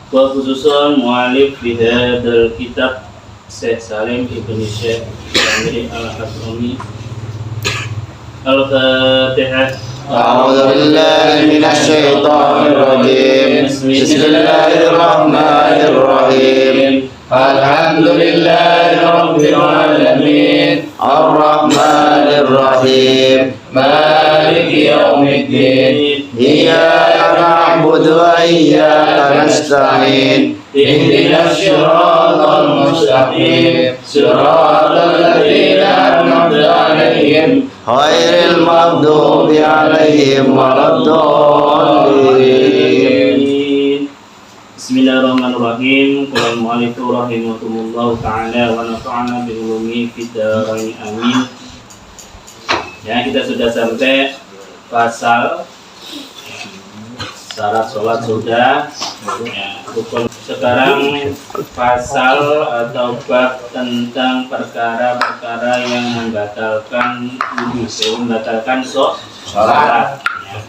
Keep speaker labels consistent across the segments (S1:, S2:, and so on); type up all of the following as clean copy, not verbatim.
S1: wa khususan mu'alif di hadzal kitab Syekh Salim Ibn Syekh Amri Al-Hadrami. Al-Fatihah.
S2: A'udzu billahi minasy syaithanir rajim. Bismillahirrahmanirrahim. Alhamdulillahi rabbil alamin. Arrahmanir rahim. Maliki yaumiddin. Iyyaka na'budu wa iyyaka nasta'in. Ihdinas siratal mustaqim. Siratal ladzina an'amta 'alaihim ghairil maghdubi 'alaihim waladdallin.
S1: Bismillahirrahmanirrahim. Qala al-mu'allif rahimahullah ta'ala wa nafa'ana bi ulumi fid dharain amin. Ya, kita sudah sampai pasal syarat sholat sudah. Ya, sekarang pasal atau bab tentang perkara-perkara yang membatalkan wudu, membatalkan sholat. Ya.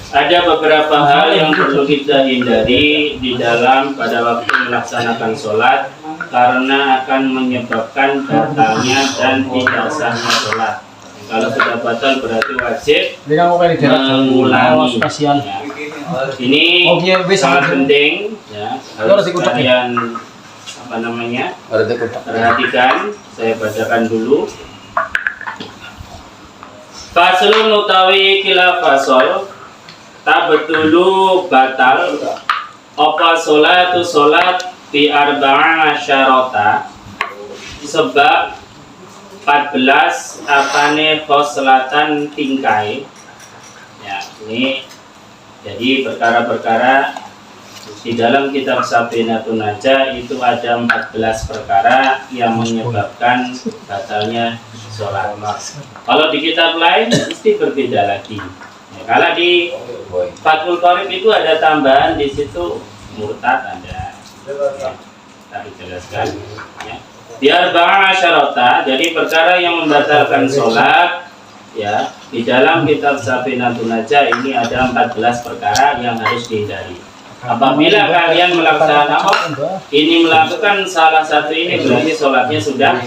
S1: Ada beberapa hal yang perlu kita hindari di dalam pada waktu melaksanakan sholat karena akan menyebabkan batalnya dan tidak sahnya sholat. Kalau sudah batal berarti wajib mengulangi. Ya. Ini sangat penting, ya. Harus kalian perhatikan. Saya bacakan dulu. Faslun utawi kila fasol tabtulu batal apa sholatu sholat fi arba'a syarata sebab 14 apane khoslatan tingkai. Ya, ini jadi perkara-perkara di dalam kitab Safinatun Najah itu ada 14 perkara yang menyebabkan batalnya sholat. Kalau di kitab lain mesti berbeda lagi. Ya, kalau di Fathul Qorib itu ada tambahan di situ murtad ada. Ya, tapi jelaskan. Ya. Di arba'a syarata, jadi perkara yang membatalkan sholat, ya, di dalam kitab Safinatun Najah ini ada 14 perkara yang harus dihindari. Apabila kalian melakukan salah satu ini berarti sholatnya sudah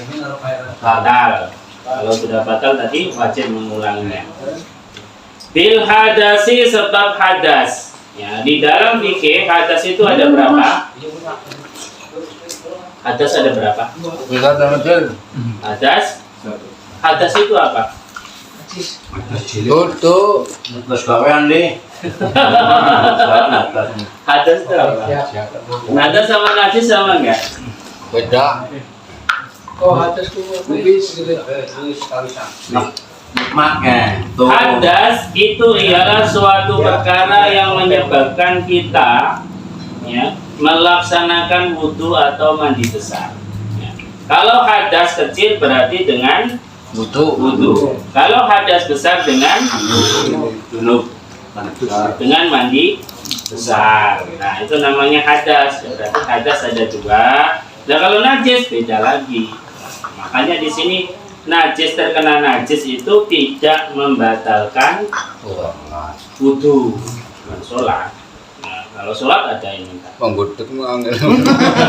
S1: batal. Kalau sudah batal tadi wajib mengulanginya. Bil hadasi sebab hadas. Ya, di dalam fikih hadas itu ada berapa? Hadas ada berapa? Hadas itu apa?
S2: Tuh, terus kawan deh.
S1: Hadas itu apa? Hadas sama najis sama enggak?
S2: Beda.
S3: Oh, hadas itu
S1: hadas itu ialah suatu perkara yang menyebabkan kita, ya, melaksanakan wudhu atau mandi besar. Ya. Kalau hadas kecil berarti dengan wudhu. Kalau hadas besar dengan dengan mandi besar. Nah, itu namanya hadas. Berarti hadas ada dua. Nah, kalau najis beda lagi. Makanya di sini najis terkena najis itu tidak membatalkan wudhu dan sholat. Nah, kalau sholat ada ini.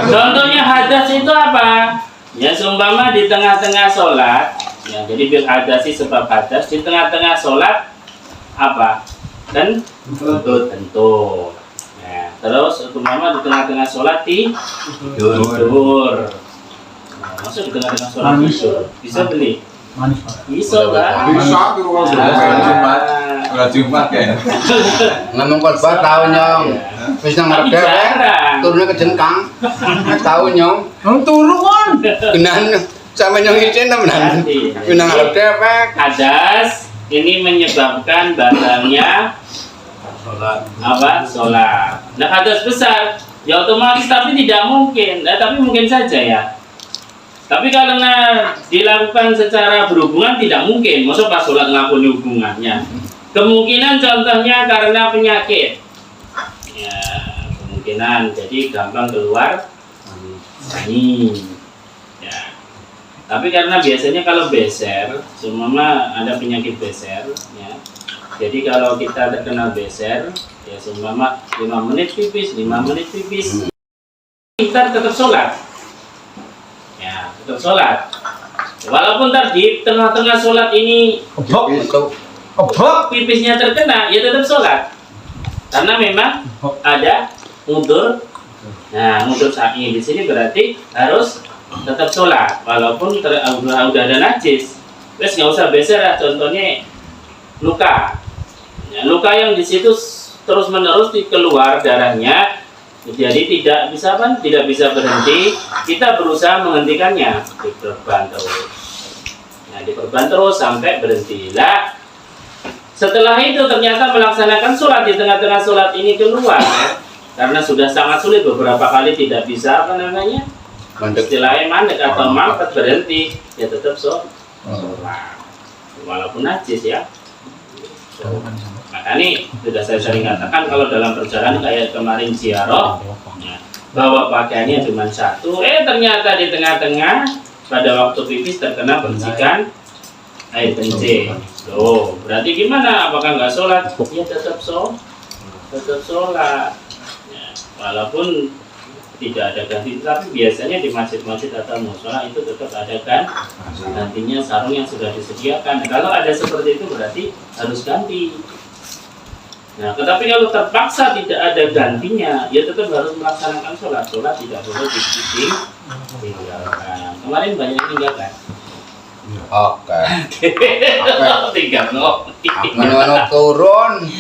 S1: Contohnya hadas itu apa? Ya, seumpama di tengah-tengah sholat, ya, jadi bil hadasi sebab hadas di tengah-tengah sholat apa? Dan tentu. Ya, terus seumpama di tengah-tengah sholat tidur. Nah, maksud di tengah-tengah sholat tidur bisa beli? Bisa kan?
S4: Bisa di ruang Jumat ya.
S2: Ngomong khotbah tahu nyong. Wis nang ngarep turune ke jengkang. Tahu nyong.
S3: turu kan.
S2: Genan sama nyong izin temenan. Nang ngarep dewek.
S1: Hadas ini menyebabkan batalnya apa? Sholat. Nah, hadas besar ya otomatis tapi tidak mungkin. Tapi mungkin saja ya. Tapi karena dilakukan secara berhubungan tidak mungkin. Masa pas sholat ngakuni hubungannya. Kemungkinan contohnya karena penyakit. Ya, kemungkinan jadi gampang keluar mani. Ya. Tapi karena biasanya kalau beser, semua ada penyakit beser, ya. Jadi kalau kita terkena beser, Ya seumpama 5 menit pipis, 5 menit pipis. Kita tetap sholat. Ya, tetap sholat. Walaupun tadi tengah-tengah sholat ini pipisnya terkena, ya tetap sholat. Karena memang ada udzur. Nah, udzur syar'i di sini berarti harus tetap sholat walaupun udah ada najis. Terus nggak usah beser ya, contohnya luka. Ya, luka yang di situ terus menerus keluar darahnya, jadi tidak bisa berhenti. Kita berusaha menghentikannya, diperban terus. Nah, diperban terus sampai berhenti. Lah, setelah itu ternyata melaksanakan sholat di tengah-tengah sholat ini keluar, karena sudah sangat sulit beberapa kali tidak bisa istilahnya mandek atau mampet berhenti, ya tetap sholat. Walaupun najis ya. Makanya sudah saya sering katakan kalau dalam perjalanan kayak kemarin ziarah, bawa pakaiannya cuma satu, ternyata di tengah-tengah pada waktu pipis terkena percikan air kencing. Loh, berarti gimana? Apakah nggak sholat? Ya tetap sholat. Ya, walaupun tidak ada ganti, tapi biasanya di masjid-masjid atau mushola itu tetap ada kan gantinya sarung yang sudah disediakan. Nah, kalau ada seperti itu berarti harus ganti. Nah, tetapi kalau terpaksa tidak ada gantinya, ya tetap harus melaksanakan sholat. Sholat tidak boleh ditinggalkan. Kemarin banyak yang tinggalkan.
S2: Oke.
S1: Tinggal no.
S2: Mana turun.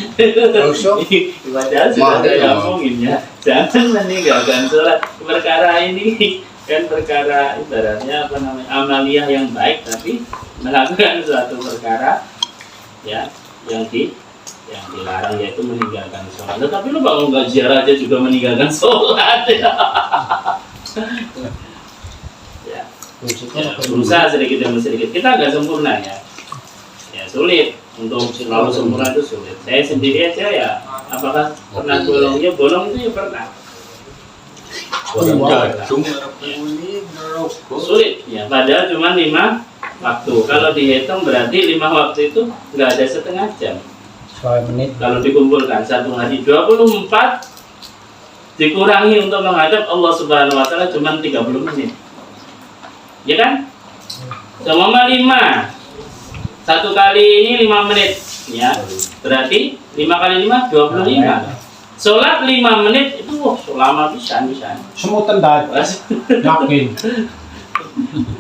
S2: Rusuk.
S1: Padahal sudah saya ngomongin ya, jangan meninggalkan sholat. Perkara ini kan perkara ibaratnya amaliyah yang baik, tapi melakukan suatu perkara ya yang dilarang, yaitu meninggalkan sholat. Tetapi lu bangun gajian aja juga meninggalkan sholat ya. Ya, berusaha sedikit demi sedikit. Kita agak sempurna ya. Ya sulit untuk selalu sempurna, itu sulit. Saya sendiri aja ya. Apakah pernah bolong? Ya bolong itu ya pernah. Sulit ya. Padahal cuma 5 waktu. Kalau dihitung berarti 5 waktu itu nggak ada setengah jam.
S3: 2 menit.
S1: Kalau dikumpulkan satu hari 24 dikurangi untuk menghadap Allah Subhanahu Wa Taala cuma 30 menit. Ya kan? Selama 5 satu kali ini 5 menit ya, berarti 5 kali 5 25. Sholat 5 menit itu lama bisa
S3: Semutan dah. Yakin.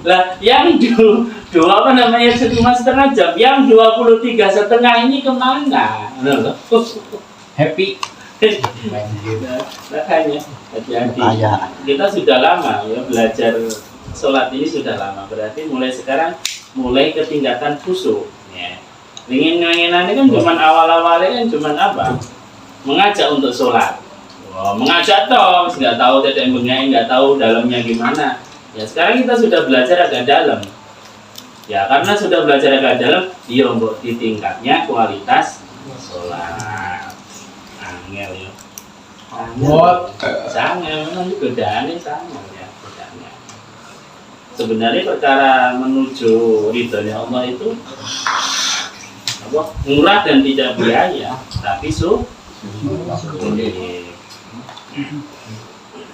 S1: Lah yang dua apa namanya cuma setengah jam, yang 23 setengah ini kemana?
S3: Happy.
S1: Makanya hati-hati. Kita sudah lama ya belajar sholat ini, sudah lama, berarti mulai sekarang mulai ketingkatan khusyuk ya. Ingin-inginannya kan cuman awal-awalnya kan cuman apa? Mengajak untuk sholat. Mengajak toh, nggak tahu tidak bengai, nggak tahu dalamnya gimana. Ya sekarang kita sudah belajar agak dalam. Ya karena sudah belajar agak dalam, dia untuk di tingkatnya kualitas sholat. Angel ya.
S3: Buat
S1: Sangat, memang godaannya sangat ya. Sebenarnya perkara menuju ridhonya Allah itu murah dan tidak biaya, tapi sulit.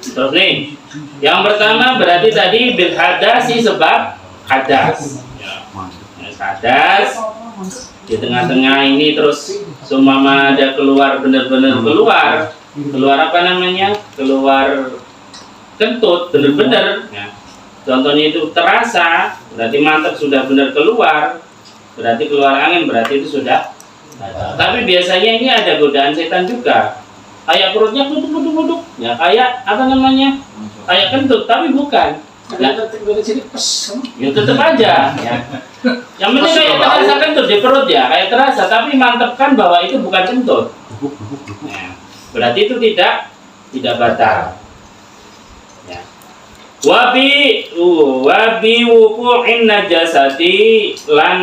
S1: Terus nih, yang pertama berarti tadi bil hadasi, sebab hadas. Hadas di tengah-tengah ini terus sumama ada keluar, benar-benar keluar apa namanya? Keluar kentut benar-benar. Ya. Contohnya itu terasa, berarti mantap sudah benar keluar, berarti keluar angin, berarti itu sudah. Tapi biasanya ini ada godaan setan juga. Kayak perutnya kuduk, ya kayak apa namanya? Kayak kentut, tapi bukan. Ya, ya tetap aja. Ya. Yang penting kayak terasa kentut di perut ya, kayak terasa, tapi mantapkan bahwa itu bukan kentut. Ya. Berarti itu tidak batal. Wabi wuku'in najasati lan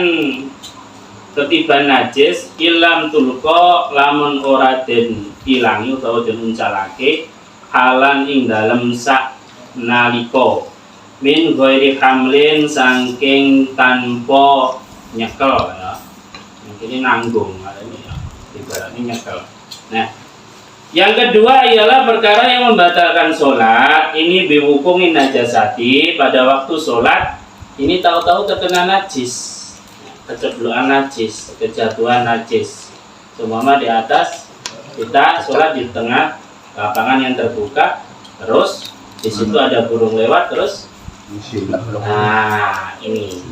S1: ketiban najis ilam tulko lamun ora den ilangi utawa den uncalake halan ing dalem sak naliko min ghairi hamlin saking tanpa nyekel ya. Ini nanggung ini ya. Ibaratnya nyekel. Nah, Yang kedua ialah perkara yang membatalkan sholat. Ini biwukumin najasati, pada waktu sholat ini tahu-tahu terkena najis, keceblokan najis, kejatuhan najis. Semua di atas, kita sholat di tengah lapangan yang terbuka, terus di situ ada burung lewat, terus nah ini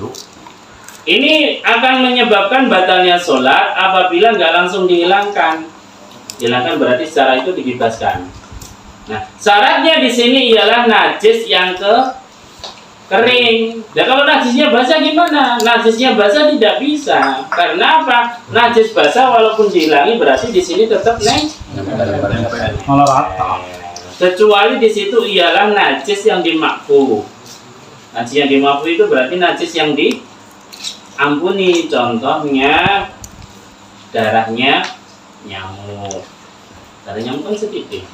S1: akan menyebabkan batalnya sholat apabila nggak langsung dihilangkan. Hilangkan berarti secara itu dibebaskan. Nah, syaratnya di sini ialah najis yang kering. Nah, kalau najisnya basah gimana? Najisnya basah tidak bisa. Karena apa? Najis basah walaupun dihilangi berarti di sini tetap
S3: Malah rata.
S1: kecuali di situ ialah najis yang dimakfu. Najis yang dimakfu itu berarti najis yang diampuni. Contohnya darahnya nyamuk. Darah nyamuk kan sedikit.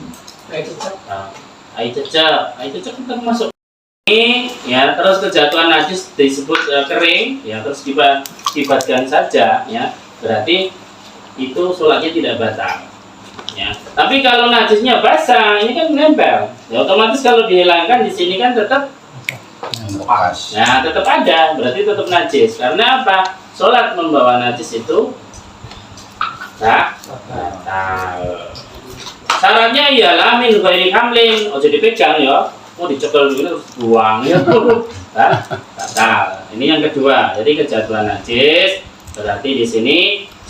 S1: Air cecek kan termasuk ini ya. Terus kejatuhan najis disebut kering ya, terus dibebaskan saja ya, berarti itu sholatnya tidak batal ya. Tapi kalau najisnya basah, ini kan menempel ya, otomatis kalau dihilangkan di sini kan tetap ya, tetap ada, berarti tetap najis. Karena apa? Sholat membawa najis itu batal. Syaratnya ialah min ghairi hamlin, ojo dipegang ya. Mau dicekel dulu terus buang ya. Batal. Ini yang kedua. Jadi kejatuhan najis berarti di sini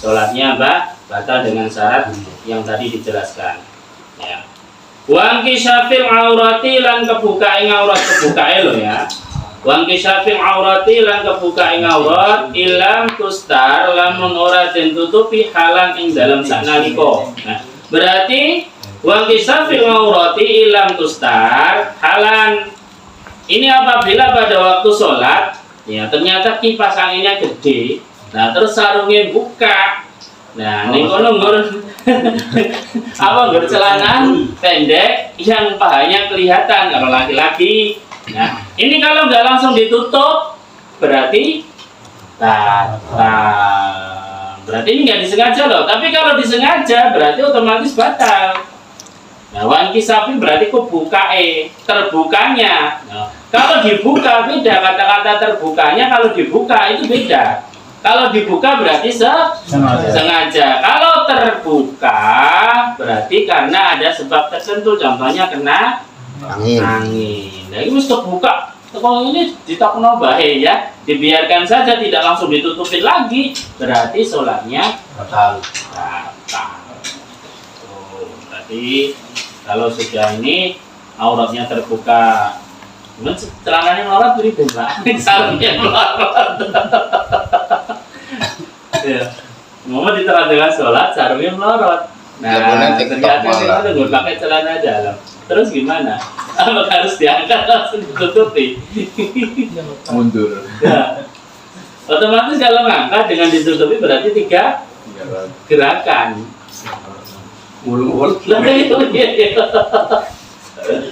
S1: sholatnya batal dengan syarat yang tadi dijelaskan. Ya. Wangki syafil aurati lan kebuka ing aurat, kebukae lo ya. Wangki syafil aurati lan kebuka ing aurat ilam tustar lamun ora den tutupi halan ing dalam saknalika. Nah, berarti wangki syafil aurati ilam tustar halan ini apabila pada waktu sholat ya ternyata kipas anginnya gede, nah terus sarungnya buka. Nah, ning kono nggur apa nggur celana pendek yang pahanya kelihatan kalau laki-laki. Nah, ini kalau nggak langsung ditutup berarti berarti ini nggak disengaja loh. Tapi kalau disengaja berarti otomatis batal. Nah, wan kisafin berarti terbukanya. Nah, kalau dibuka beda, kata-kata terbukanya kalau dibuka itu beda. Kalau dibuka berarti sengaja. Kalau terbuka berarti karena ada sebab tertentu, contohnya kena angin. Nah, ini mesti terbuka. Kalau ini ditakno bae ya, dibiarkan saja tidak langsung ditutupin lagi, berarti sholatnya batal. Berarti kalau sudah ini auratnya terbuka, kemudian celananya melorot beri Pak. Sarungnya melorot. Ya. Mau diterang dengan sholat, sarungnya melorot. Nah, ternyata kita udah pakai celana dalam. Terus gimana? Apa harus diangkat langsung ditutupi?
S4: Mundur.
S1: Ya. Otomatis kalau ngangkat dengan ditutupi berarti 3 gerakan. Mulu-mulu.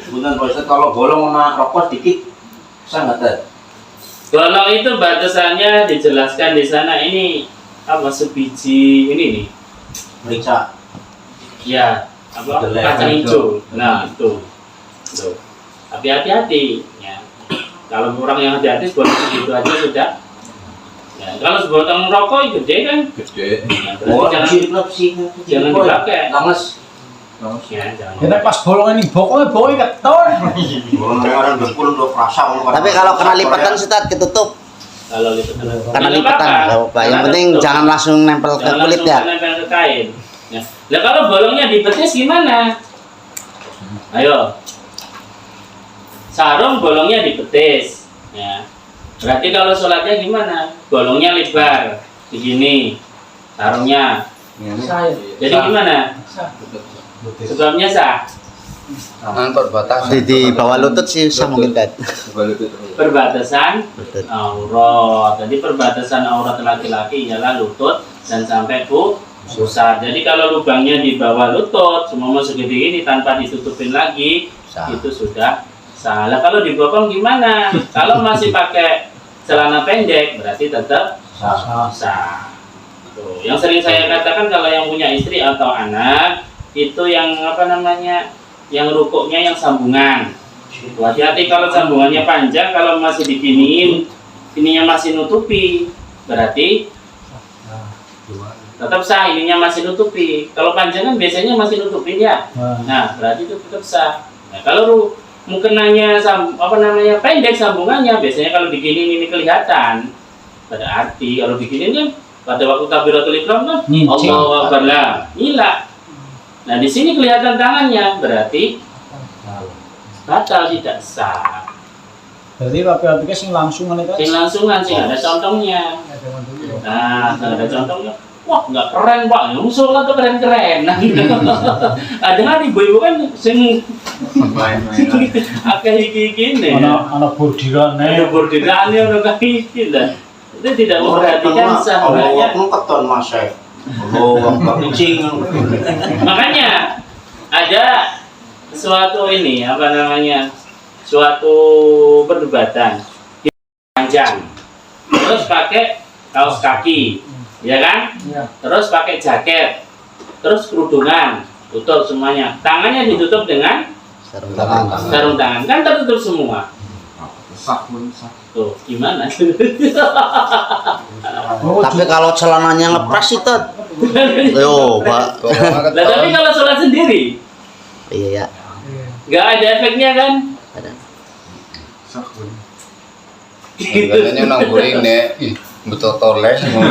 S5: Sebentar Pak Ustadz, kalau bolong sama rokok dikit sangat ada.
S1: Bolong itu batasannya dijelaskan di sana. Ini apa sebiji ini nih?
S5: Merica.
S1: Ya, apa kacang hijau. Nah, itu. Tuh. Tapi hati-hati ya. Kalau orang yang hati-hati buat segitu aja sudah. Ya, kalau sebatang rokok gede kan?
S4: Gede.
S1: Nah, berarti jangan dipakai.
S5: Lemes.
S1: Ya, jangan.
S3: Kita pas bolong ini bokongnya keton.
S5: Orang berpuluh udah kerasa.
S6: Tapi kalau kena lipatan Ustaz ketutup.
S1: Kalau lipatan.
S6: Karena lipatan nggak apa-apa. Yang penting jangan langsung nempel ke kulit ya.
S1: Nempel ke kain. Ya. Nah, kalau bolongnya di betis gimana? Ayo. Sarung bolongnya di betis. Ya. Berarti kalau sholatnya gimana? Bolongnya lebar begini, sarungnya. Jadi gimana? Sebabnya sah.
S2: Angkot batas
S6: Di bawah lutut sih bisa mungkin kan.
S1: Perbatasan aurat. Jadi perbatasan aurat laki-laki ialah lutut dan sampai pusat. Jadi kalau lubangnya di bawah lutut, semua segede ini tanpa ditutupin lagi, itu sudah salah. Kalau dibopong gimana? Kalau masih pakai celana pendek berarti tetap sah. Tuh, yang sering saya katakan kalau yang punya istri atau anak itu yang apa namanya, yang rukuknya yang sambungan. Hati-hati kalau sambungannya panjang, kalau masih diginiin, ininya masih nutupi, berarti tetap sah, ininya masih nutupi. Kalau panjang kan biasanya masih nutupin ya. Nah, berarti itu tetap sah. Nah, kalau mukenanya apa namanya pendek sambungannya, biasanya kalau diginiin ini kelihatan. Berarti kalau diginiin kan pada waktu takbiratul ihram kan Allahu Akbar lah, nila. Nah, di sini kelihatan tangannya, berarti batal, tidak sah.
S3: Berarti rapi-rapi sing langsungan itu.
S1: Sing langsungan sih ada contohnya. Nah, kalau ada contohnya, wah nggak keren Pak, yang sholat tuh keren-keren. Nah, ada kan ibu-ibu kan sing
S4: Main-main.
S1: akeh iki nih.
S3: Anak bordiran
S1: Ada bordirannya udah kayak iki lah. Itu tidak memperhatikan sah.
S5: Allah keton Mas. Allah kucing.
S1: Makanya ada suatu ini apa namanya, suatu perdebatan panjang, terus pakai kaos kaki, ya kan? Terus pakai jaket, terus kerudungan, tutup semuanya, tangannya ditutup dengan sarung tangan, kan tertutup semua.
S4: Sah pun sah.
S1: Tuh gimana?
S6: Tapi kalau celananya ngepres itu, yo Pak.
S1: Nah, tapi kalau sholat sendiri,
S6: Iya ya.
S1: nggak ada efeknya kan?
S6: Ada.
S4: Sah pun.
S2: Katanya nang boring nek. Ih, betul toles mau.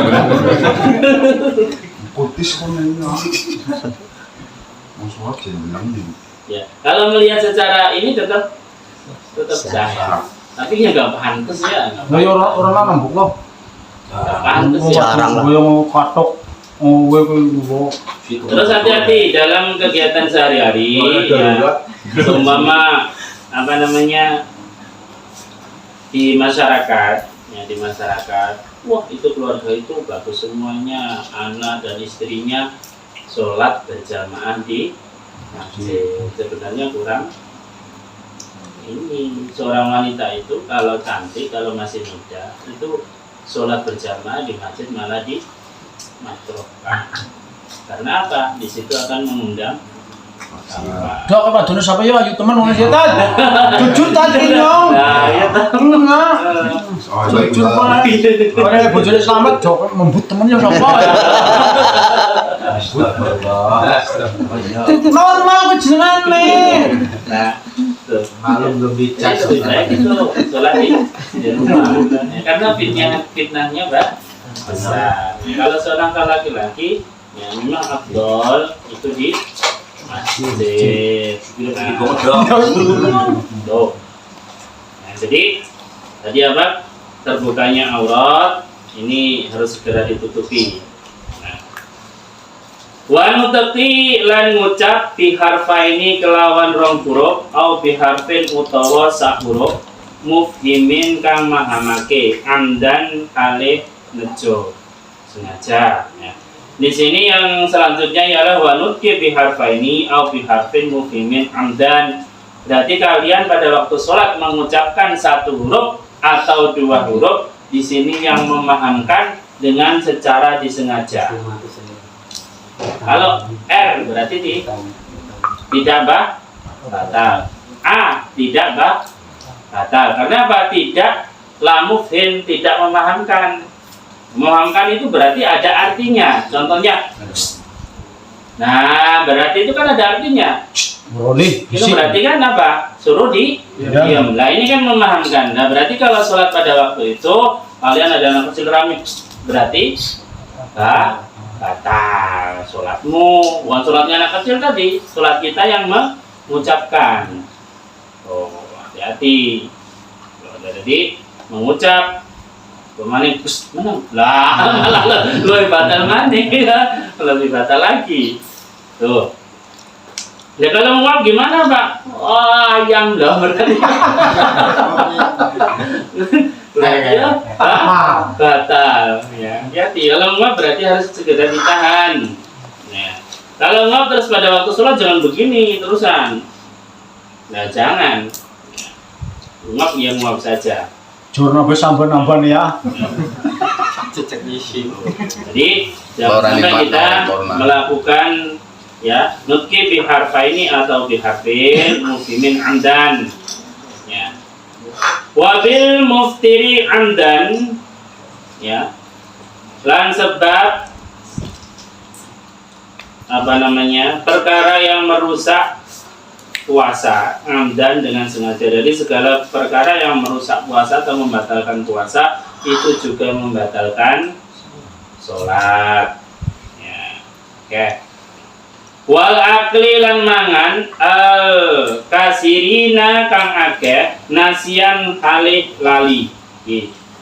S4: Kutis pun ini. Mau sholat jadi
S1: Ya, kalau melihat secara ini tetap sah. Tapi ya nggak pantas ya.
S3: Lah ya orang nambuk loh.
S1: Nggak pantas ya.
S6: Jarang lah.
S3: Gue mau katok, gue
S1: Terus hati-hati dalam kegiatan sehari-hari. Ya, seumpama apa namanya di masyarakat, ya di masyarakat. Wah itu keluarga itu bagus semuanya, anak dan istrinya sholat berjamaah di masjid. Sebenarnya kurang. Ini seorang wanita itu kalau cantik, kalau masih muda itu sholat berjamaah di masjid malah dimakruhkan. Karena apa? Di situ akan mengundang sampah.
S3: Dok apa dunia siapa ya? Ayo teman mau ngasih tadi. Jujur tadi nyong.
S1: Nah, ya
S3: Enggak. Jujur Pak. Orang bojone selamat dok membut temennya siapa? Normal kejenengan nih.
S1: Nah, tuh.
S5: Malu belum
S1: Saya
S5: dicas.
S1: lebih baik itu sholat di rumah. Karena fitnahnya besar. Kalau seorang laki-laki, ya memang afdol itu di masjid. Tuh. Nah, jadi tadi apa? Terbukanya aurat ini harus segera ditutupi. Wa nutaqi lan ngucap bi harfaini kelawan rong huruf au bi harfin utawa sak huruf mufhimin kang mahamake amdan kalih nejo sengaja ya. Di sini yang selanjutnya ialah wa nutqi bi harfaini au bi harfin mufhimin amdan. Berarti kalian pada waktu sholat mengucapkan satu huruf atau dua huruf, di sini yang memahamkan dengan secara disengaja. Kalau R berarti tidak batal. A tidak batal. Karena apa? Tidak lamufhin, tidak memahamkan. Memahamkan itu berarti ada artinya. Contohnya, nah berarti itu kan ada artinya. Itu berarti kan apa? Suruh diam. Nah ini kan memahamkan. Nah berarti kalau sholat pada waktu itu kalian ada anak kecil rame, berarti batal sholatmu. Bukan sholatnya anak kecil tadi, sholat kita yang mengucapkan. Oh hati-hati. Jadi mengucap kemarin menang lah, lebih batal mana ya, lebih batal lagi. Tuh. Ya kalau mau gimana Pak? Oh, ayam loh berarti. Ya, batal. Ya, kalau mau berarti harus segera ditahan. Ya. Kalau mau terus pada waktu sholat jangan begini terusan. Nah jangan. Ngap ya ngap saja.
S3: Jurno wis samban-samban ya.
S5: Cecek nyisi.
S1: Jadi jangan sampai kita melakukan ya, nutki biharfaini atau biharfin mufhimin amdan, ya. Wabil muftiri amdan, ya, lan sebab apa namanya, perkara yang merusak puasa amdan dengan sengaja. Jadi segala perkara yang merusak puasa atau membatalkan puasa itu juga membatalkan sholat, ya. Oke. Wal akli lan mangan al kasirina kang akeh nasian halih lali.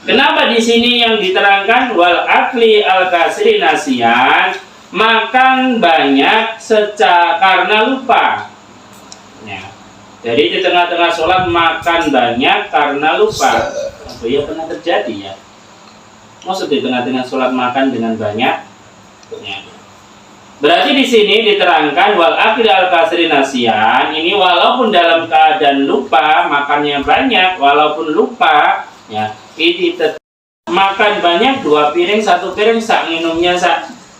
S1: Kenapa di sini yang diterangkan wal akli al kasiri nasian, makan banyak karena lupa. Ya. Jadi di tengah-tengah sholat makan banyak karena lupa. Oh ya, pernah terjadi ya. Maksud di tengah-tengah sholat makan dengan banyak. Ya. Berarti di sini diterangkan wal akli al kasri nasian, ini walaupun dalam keadaan lupa makannya banyak, walaupun lupa, ya, ini tetap makan banyak 2 piring 1 piring sak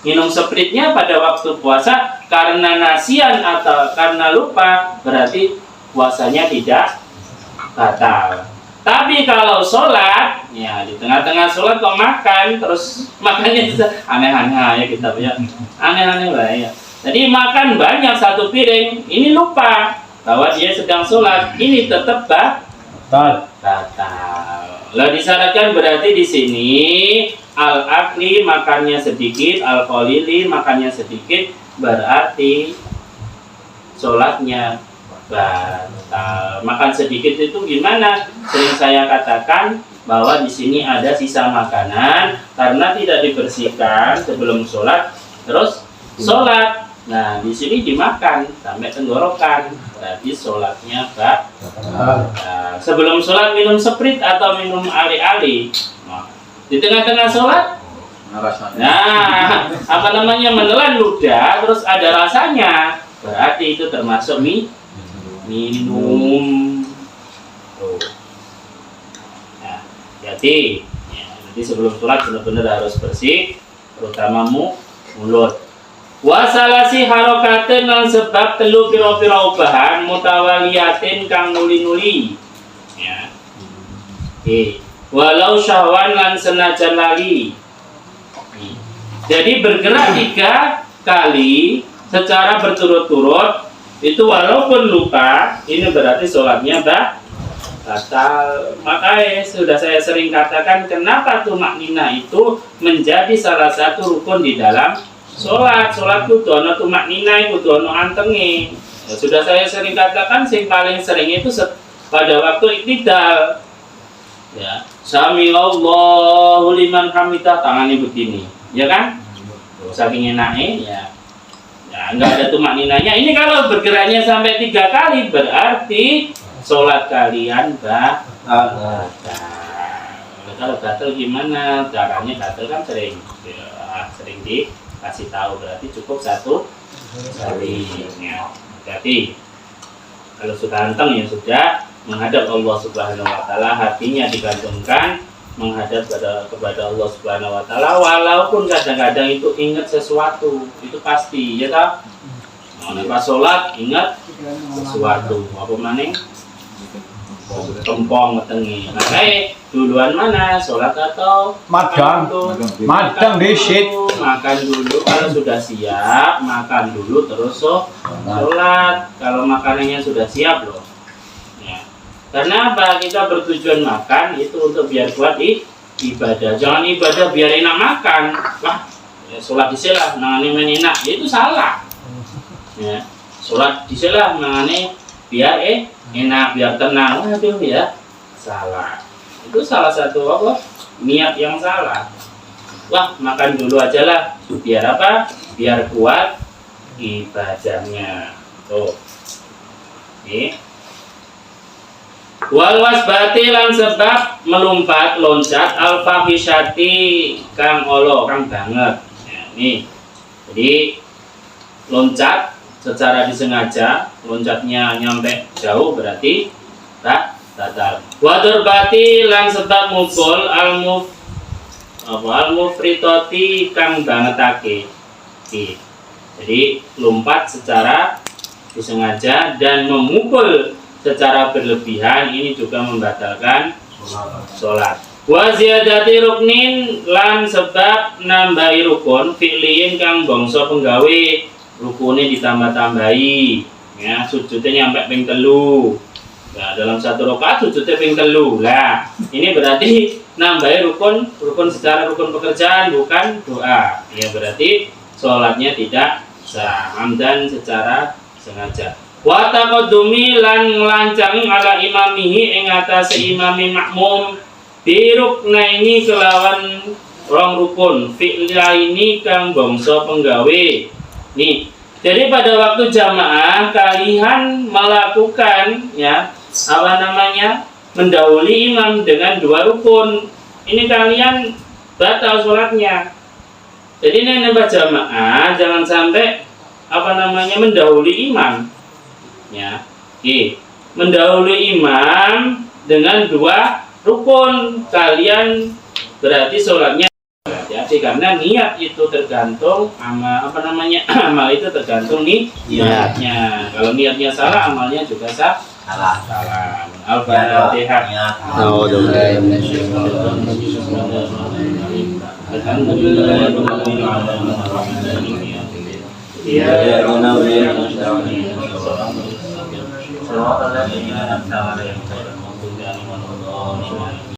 S1: minum spritnya pada waktu puasa karena nasian atau karena lupa, berarti puasanya tidak batal. Tapi kalau sholat, ya di tengah-tengah sholat kok makan, terus makannya aneh-aneh ya kita ya, aneh-aneh lah ya. Jadi makan banyak 1 piring, ini lupa bahwa dia sedang sholat, ini tetap batal. Lah disyaratkan berarti di sini al akli makannya sedikit, al qalili makannya sedikit, berarti sholatnya batal. Makan sedikit itu gimana? Sering saya katakan bahwa di sini ada sisa makanan karena tidak dibersihkan sebelum sholat, terus sholat. Nah di sini dimakan sampai tenggorokan, berarti sholatnya batal. Sebelum sholat minum sprit atau minum ali-ali. Nah, di tengah-tengah sholat, nah apa namanya, menelan ludah, terus ada rasanya, berarti itu termasuk minum. Tuh. Nah, jadi ya, nanti sebelum sholat benar-benar harus bersih, terutama mulut. Wasalasi harokaten lan sebab telu pira-pira ubahan mutawaliyatin kang nuli-nuli. Ya. Oke. Walau syahwan lan senajan lali. Jadi bergerak 3 kali secara berturut-turut itu walaupun lupa, ini berarti sholatnya batal. Makanya sudah saya sering katakan kenapa tumaknina itu menjadi salah satu rukun di dalam sholat. Sholat kudu ana tumaknina, kudu ana antenge. Ya, sudah saya sering katakan sing paling sering itu pada waktu iktidal. Ya, sami Allahu liman hamidah, tangannya begini, ya kan? Saking enaknya, ya. Ya, enggak ada tumakninanya. Ini kalau bergeraknya sampai 3 kali berarti sholat kalian batal. Kalau batal gimana? Caranya batal kan sering dikasih tahu, berarti cukup 1 kali. Ya. Jadi kalau sudah anteng ya sudah menghadap Allah Subhanahu Wa Taala, hatinya digantungkan menghadap kepada Allah Subhanahu Wa Taala, walaupun kadang-kadang itu ingat sesuatu, itu pasti ya tak? Pas sholat ingat sesuatu, apa maning? Kempong metengi. Makanya duluan mana? Sholat atau
S3: Madang disit.
S1: Makan dulu. Kalau sudah siap, makan dulu terus sholat. Kalau makanannya sudah siap loh. Ya. Karena apa? Kita bertujuan makan itu untuk biar kuat ibadah. Jangan ibadah biar enak makan. Wah, ya, sholat disilah, nangani enak. Itu salah. Ya. Sholat disilah, nangani biar enak, biar tenang. Waduh ya, salah. Itu salah satu apa? Niat yang salah. Wah, makan dulu aja lah. Biar apa? Biar kuat ibadahnya. Tuh. Oke. Wal wasbati lan sebab melompat loncat al fahisyati kang olo kang banget. Ya, nih. Jadi loncat secara disengaja, loncatnya nyampe jauh berarti batal. Wadurbati lan sebab mukul al mufritoti kang bangetake. Jadi lompat secara disengaja dan memukul secara berlebihan ini juga membatalkan sholat. Wa ziyadati ruknin lan sebab nambahi rukun fi'liyin kang bangsa penggawe rukune ditambah-tambahi ya sujudnya nyampe ping 3. Nah, dalam satu rakaat sujudnya ping 3. Lah, ini berarti nambahi rukun secara rukun pekerjaan bukan doa. Ya berarti sholatnya tidak sah amdan secara sengaja. Wa taqaddumi lan nglancangi ala imamihi ing atase imami makmum biruknaini kelawan rong rukun fi'laini kang bangsa penggawe. Nih, jadi pada waktu jamaah kalian melakukan ya mendahului imam dengan 2 rukun. Ini kalian batal sholatnya. Jadi ini nambah jamaah jangan sampai mendahului imam. Ya, oke. Mendahului imam dengan 2 rukun kalian berarti sholatnya hati-hati karena niat itu tergantung amal itu tergantung niatnya. Kalau niatnya salah amalnya juga salah. Al-Fatihah. Alhamdulillah.